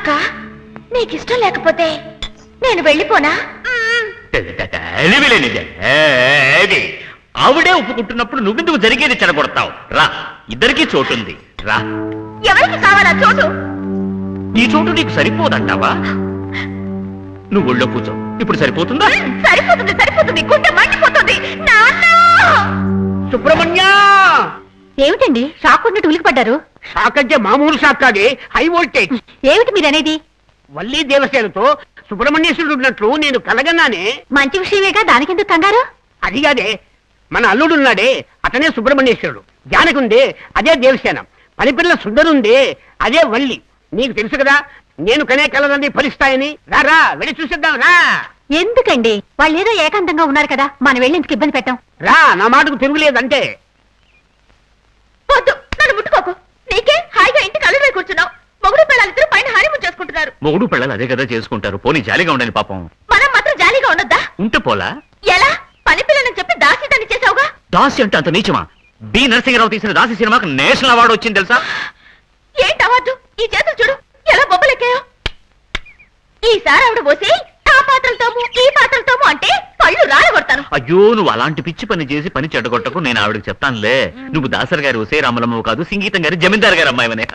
అక్క నీకిష్టం లేకపోతే నేను వెళ్ళిపోనా? ఆవిడే ఒప్పుకుంటున్నప్పుడు నువ్వెందుకు జరిగేది చెడగొడతావు? రా, ఇద్దరికీ చోటుంది, రా. ఎవరికి కావాలా చోటు? ఈ చోటు నీకు సరిపోదంటావా? నువ్వు ఒళ్ళో కూర్చో. ఇప్పుడు సరిపోతుందా? సరిపోతుంది, సరిపోతుంది. గుండె మండిపోతుంది. సుబ్రహ్మణ్య! ఏమిటండి షాక్ ఉన్నట్టు ఉలికిపడ్డారు? షాక్ అంటే మామూలు షాక్ కాదే, హై వోల్టేజ్. ఏమిటి మీరనేది? వల్లి దేవసేనతో సుబ్రహ్మణ్యేశ్వరుడు ఉన్నట్లు నేను కలగన్నానే. మంచి విషయమేగా, దానికెందుకు కంగారు? అది కాదే, మన అల్లుడున్నాడే అతనే సుబ్రహ్మణ్యేశ్వరుడు. జానకుందే అదే దేవసేన. పనిపిల్ల సుందరుందే అదే వల్లి. నీకు తెలుసు కదా నేను కనే కలలన్నీ ఫలిస్తాయని. రారా వెళ్ళి చూసిద్దాం రా. ఎందుకండి? వాళ్ళు ఏదో ఏకాంతంగా ఉన్నారు కదా, మనం వెళ్ళి ఇందుకు ఇబ్బంది పెట్టాం. రా, నా మాటకు తిరుగులేదంటే. వద్దు, నన్ను ముట్టుకోకు. నీకే హాయిగా ఇంటికి అల్లుడై కూర్చున్నావు. మొగుడు పిల్లలిద్దరూ పైన హానిమూన్ చేసుకుంటున్నారు. మొగుడు పిల్లలు అదే కదా చేసుకుంటారు. పోనీ జాలిగా ఉండండి పాపం. మనం మాత్రం జాలీగా ఉండొద్దా? ఉంటే పోలా? ఎలా? పని పిల్లని చెప్పి దాసిదాన్ని చేసావుగా. దాసి అంటే అంత నీచమా? బి నరసింహరావు తీసిన దాసి సినిమాకు నేషనల్ అవార్డు వచ్చింది తెలుసా? ఏంటి అవార్డు? ఈ చేతులు చూడు ఎలా బొబ్బలెక్కాయో. ఈసారి ఆవిడ పోసి ఆ పాత్రలతోము ఈ పాత్రలతోము అంటే పళ్ళు రాలగొడతాను. అయ్యో, నువ్వు అలాంటి పిచ్చి పని చేసి పని చెడగొట్టకు. నేను ఆవిడకి చెప్తానులే. నువ్వు దాసరి గారి ఒసే రామలమ్మ కాదు, సంగీతం గారి జమీందారు గారి అమ్మాయివనే.